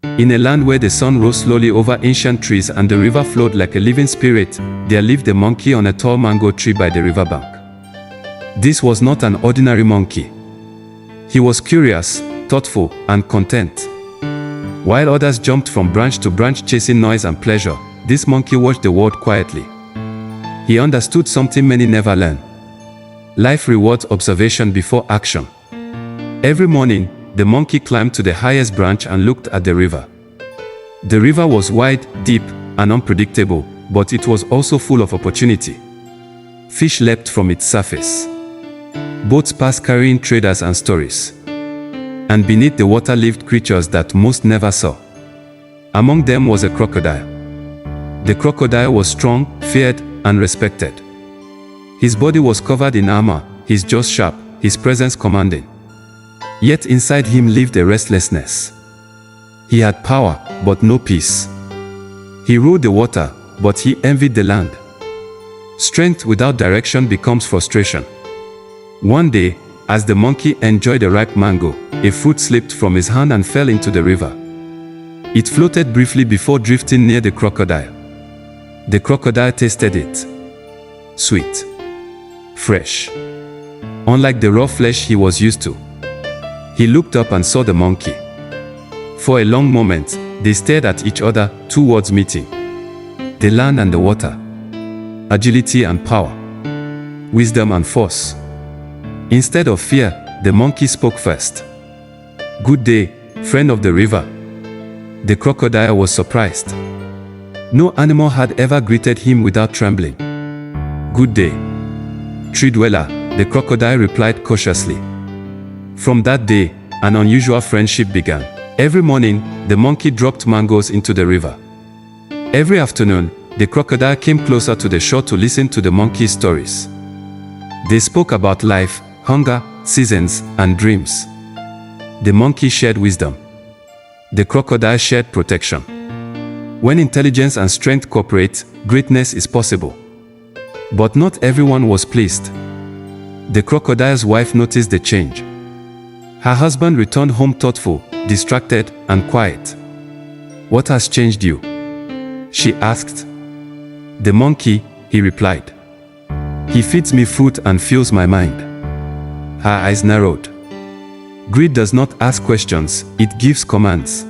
In a land where the sun rose slowly over ancient trees and the river flowed like a living spirit, there lived a monkey on a tall mango tree by the riverbank. This was not an ordinary monkey. He was curious, thoughtful, and content. While others jumped from branch to branch chasing noise and pleasure, this monkey watched the world quietly. He understood something many never learn. Life rewards observation before action. Every morning, the monkey climbed to the highest branch and looked at the river. The river was wide, deep, and unpredictable, but it was also full of opportunity. Fish leapt from its surface. Boats passed carrying traders and stories. And beneath the water lived creatures that most never saw. Among them was a crocodile. The crocodile was strong, feared, and respected. His body was covered in armor, his jaws sharp, his presence commanding. Yet inside him lived a restlessness. He had power, but no peace. He ruled the water, but he envied the land. Strength without direction becomes frustration. One day, as the monkey enjoyed a ripe mango, a fruit slipped from his hand and fell into the river. It floated briefly before drifting near the crocodile. The crocodile tasted it. Sweet. Fresh. Unlike the raw flesh he was used to. He looked up and saw the monkey. For a long moment, they stared at each other, two words meeting. The land and the water. Agility and power. Wisdom and force. Instead of fear, the monkey spoke first. "Good day, friend of the river." The crocodile was surprised. No animal had ever greeted him without trembling. "Good day, tree dweller," the crocodile replied cautiously. From that day, an unusual friendship began. Every morning, the monkey dropped mangoes into the river. Every afternoon, the crocodile came closer to the shore to listen to the monkey's stories. They spoke about life, hunger, seasons, and dreams. The monkey shared wisdom. The crocodile shared protection. When intelligence and strength cooperate, greatness is possible. But not everyone was pleased. The crocodile's wife noticed the change. Her husband returned home thoughtful, distracted, and quiet. "What has changed you?" she asked. "The monkey," he replied. "He feeds me fruit and fills my mind." Her eyes narrowed. Greed does not ask questions, it gives commands.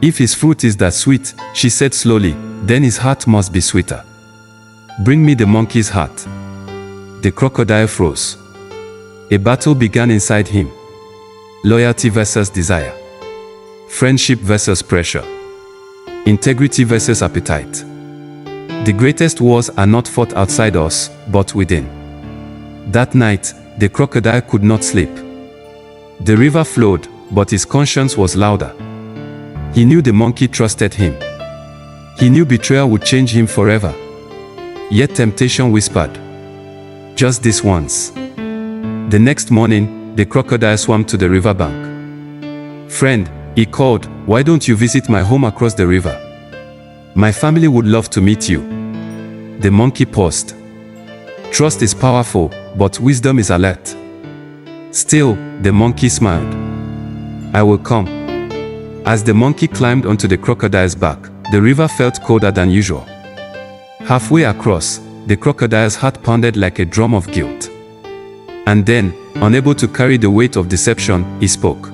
"If his fruit is that sweet," she said slowly, "then his heart must be sweeter. Bring me the monkey's heart." The crocodile froze. A battle began inside him. Loyalty versus desire. Friendship versus pressure. Integrity versus appetite. The greatest wars are not fought outside us, but within. That night, the crocodile could not sleep. The river flowed, but his conscience was louder. He knew the monkey trusted him. He knew betrayal would change him forever. Yet temptation whispered, "Just this once." The next morning, the crocodile swam to the riverbank. "Friend," he called, "why don't you visit my home across the river? My family would love to meet you." The monkey paused. Trust is powerful, but wisdom is alert. Still, the monkey smiled. "I will come." As the monkey climbed onto the crocodile's back, the river felt colder than usual. Halfway across, the crocodile's heart pounded like a drum of guilt. And then, unable to carry the weight of deception, he spoke.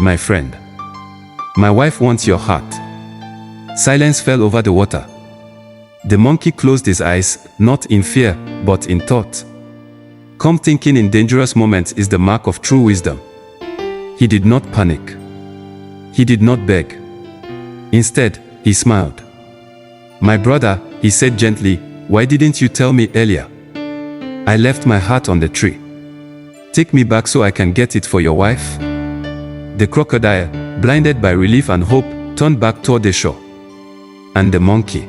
"My friend, my wife wants your heart." Silence fell over the water. The monkey closed his eyes, not in fear, but in thought. Calm thinking in dangerous moments is the mark of true wisdom. He did not panic. He did not beg. Instead, he smiled. "My brother," he said gently, "why didn't you tell me earlier? I left my heart on the tree. Take me back so I can get it for your wife." The crocodile, blinded by relief and hope, turned back toward the shore. And the monkey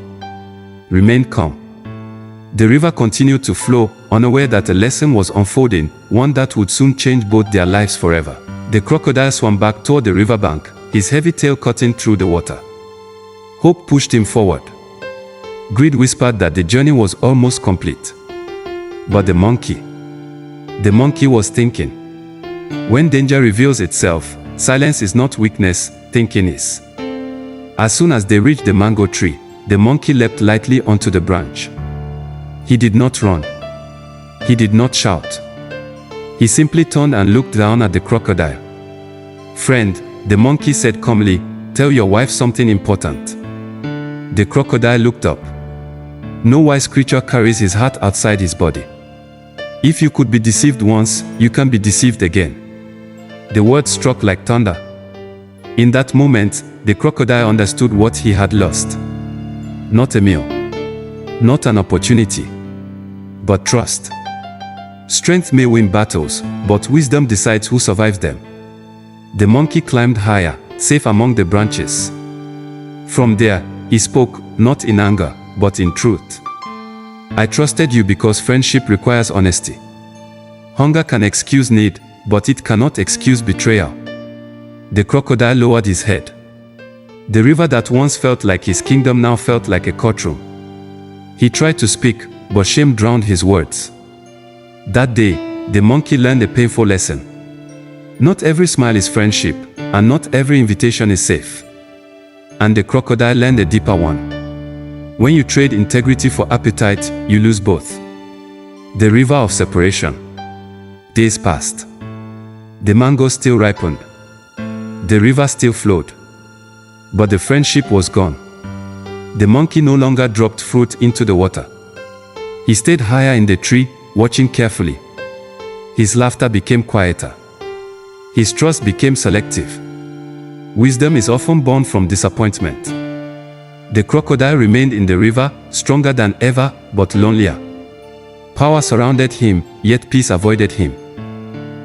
remained calm. The river continued to flow, unaware that a lesson was unfolding, one that would soon change both their lives forever. The crocodile swam back toward the riverbank, his heavy tail cutting through the water. Hope pushed him forward. Greed whispered that the journey was almost complete. But the monkey was thinking. When danger reveals itself, silence is not weakness, thinking is. As soon as they reached the mango tree, the monkey leapt lightly onto the branch. He did not run. He did not shout. He simply turned and looked down at the crocodile. "Friend," the monkey said calmly, "tell your wife something important." The crocodile looked up. No wise creature carries his heart outside his body. If you could be deceived once, you can be deceived again. The words struck like thunder. In that moment, the crocodile understood what he had lost. Not a meal. Not an opportunity. But trust. Strength may win battles, but wisdom decides who survives them. The monkey climbed higher, safe among the branches. From there, he spoke, not in anger, but in truth. "I trusted you because friendship requires honesty. Hunger can excuse need, but it cannot excuse betrayal." The crocodile lowered his head. The river that once felt like his kingdom now felt like a courtroom. He tried to speak, but shame drowned his words. That day, the monkey learned a painful lesson. Not every smile is friendship, and not every invitation is safe. And the crocodile learned a deeper one. When you trade integrity for appetite, you lose both. The river of separation. Days passed. The mango still ripened. The river still flowed. But the friendship was gone. The monkey no longer dropped fruit into the water. He stayed higher in the tree, watching carefully. His laughter became quieter. His trust became selective. Wisdom is often born from disappointment. The crocodile remained in the river, stronger than ever, but lonelier. Power surrounded him, yet peace avoided him.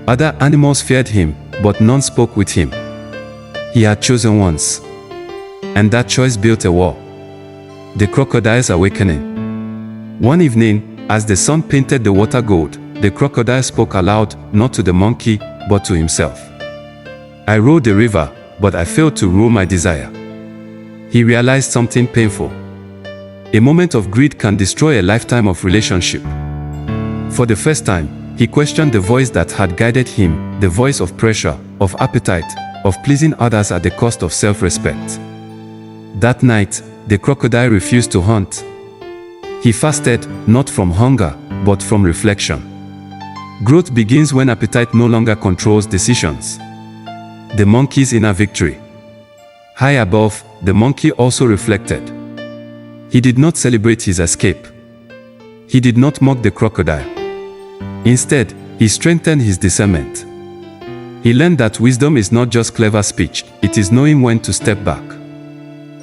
Other animals feared him, but none spoke with him. He had chosen once. And that choice built a wall. The crocodile's awakening. One evening, as the sun painted the water gold, the crocodile spoke aloud, not to the monkey, but to himself. "I rode the river, but I failed to rule my desire." He realized something painful. A moment of greed can destroy a lifetime of relationship. For the first time, he questioned the voice that had guided him, the voice of pressure, of appetite, of pleasing others at the cost of self-respect. That night, the crocodile refused to hunt. He fasted, not from hunger, but from reflection. Growth begins when appetite no longer controls decisions. The monkey's inner victory. High above, the monkey also reflected. He did not celebrate his escape. He did not mock the crocodile. Instead, he strengthened his discernment. He learned that wisdom is not just clever speech, it is knowing when to step back.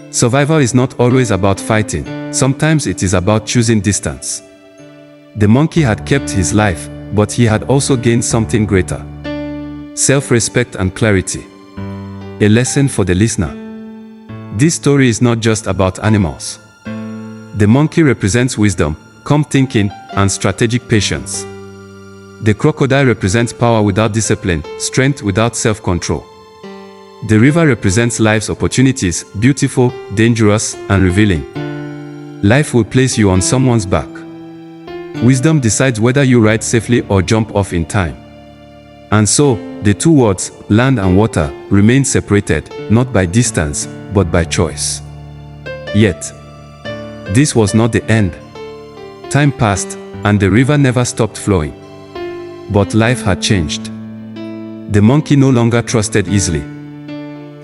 Survival is not always about fighting, sometimes it is about choosing distance. The monkey had kept his life, but he had also gained something greater. Self-respect and clarity. A lesson for the listener. This story is not just about animals. The monkey represents wisdom, calm thinking, and strategic patience. The crocodile represents power without discipline, strength without self-control. The river represents life's opportunities, beautiful, dangerous, and revealing. Life will place you on someone's back. Wisdom decides whether you ride safely or jump off in time. And so, the two worlds, land and water, remain separated, not by distance, but by choice. Yet, this was not the end. Time passed, and the river never stopped flowing. But life had changed. The monkey no longer trusted easily.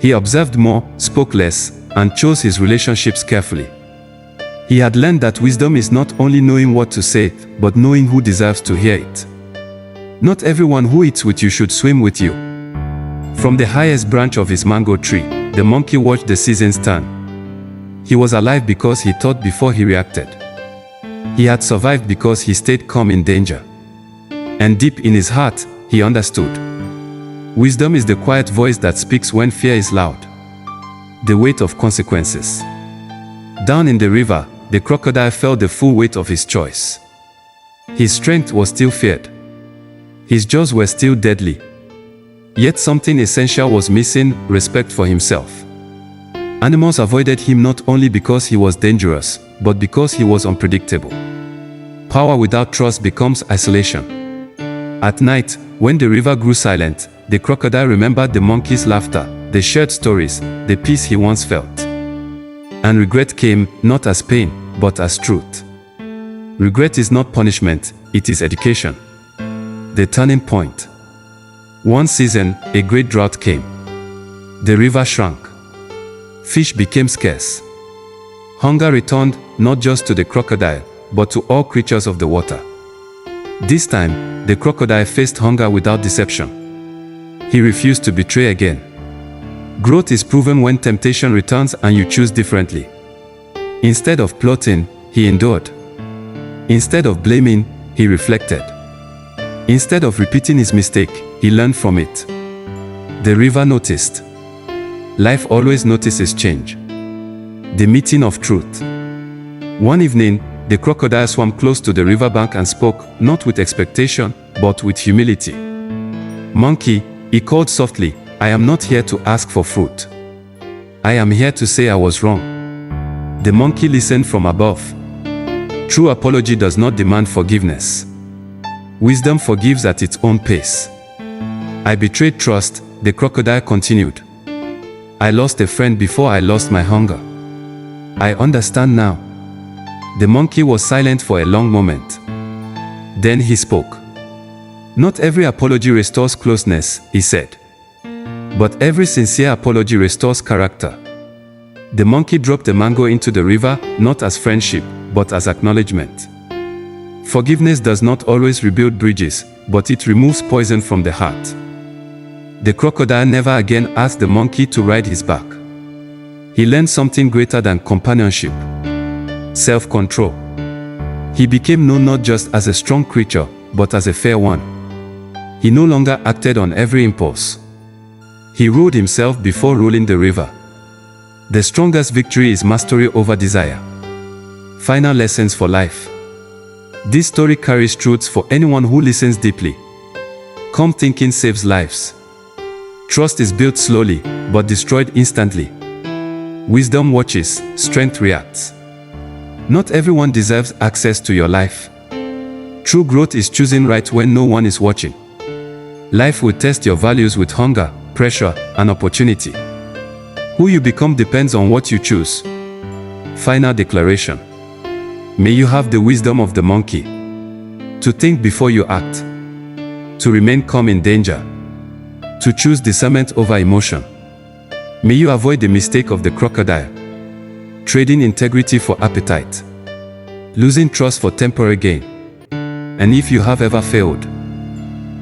He observed more, spoke less, and chose his relationships carefully. He had learned that wisdom is not only knowing what to say, but knowing who deserves to hear it. Not everyone who eats with you should swim with you. From the highest branch of his mango tree, the monkey watched the seasons turn. He was alive because he thought before he reacted. He had survived because he stayed calm in danger. And deep in his heart, he understood. Wisdom is the quiet voice that speaks when fear is loud. The weight of consequences. Down in the river, the crocodile felt the full weight of his choice. His strength was still feared. His jaws were still deadly. Yet something essential was missing: respect for himself. Animals avoided him not only because he was dangerous, but because he was unpredictable. Power without trust becomes isolation. At night, when the river grew silent, the crocodile remembered the monkey's laughter, they shared stories, the peace he once felt. And regret came, not as pain, but as truth. Regret is not punishment, it is education. The turning point. One season, a great drought came. The river shrank. Fish became scarce. Hunger returned, not just to the crocodile, but to all creatures of the water. This time, the crocodile faced hunger without deception. He refused to betray again. Growth is proven when temptation returns and you choose differently. Instead of plotting, he endured. Instead of blaming, he reflected. Instead of repeating his mistake, he learned from it. The river noticed. Life always notices change. The meeting of truth. One evening, the crocodile swam close to the riverbank and spoke, not with expectation, but with humility. "Monkey," he called softly, "I am not here to ask for fruit. I am here to say I was wrong." The monkey listened from above. True apology does not demand forgiveness. Wisdom forgives at its own pace. "I betrayed trust," the crocodile continued. "I lost a friend before I lost my hunger. I understand now." The monkey was silent for a long moment. Then he spoke. "Not every apology restores closeness," he said. "But every sincere apology restores character." The monkey dropped the mango into the river, not as friendship, but as acknowledgement. Forgiveness does not always rebuild bridges, but it removes poison from the heart. The crocodile never again asked the monkey to ride his back. He learned something greater than companionship: self-control. He became known not just as a strong creature, but as a fair one. He no longer acted on every impulse. He ruled himself before ruling the river. The strongest victory is mastery over desire. Final lessons for life. This story carries truths for anyone who listens deeply. Calm thinking saves lives. Trust is built slowly, but destroyed instantly. Wisdom watches, strength reacts. Not everyone deserves access to your life. True growth is choosing right when no one is watching. Life will test your values with hunger, pressure, and opportunity. Who you become depends on what you choose. Final declaration. May you have the wisdom of the monkey. To think before you act. To remain calm in danger. To choose discernment over emotion. May you avoid the mistake of the crocodile. Trading integrity for appetite. Losing trust for temporary gain. And if you have ever failed,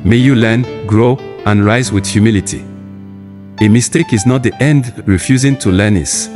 may you learn, grow, and rise with humility. A mistake is not the end, refusing to learn is.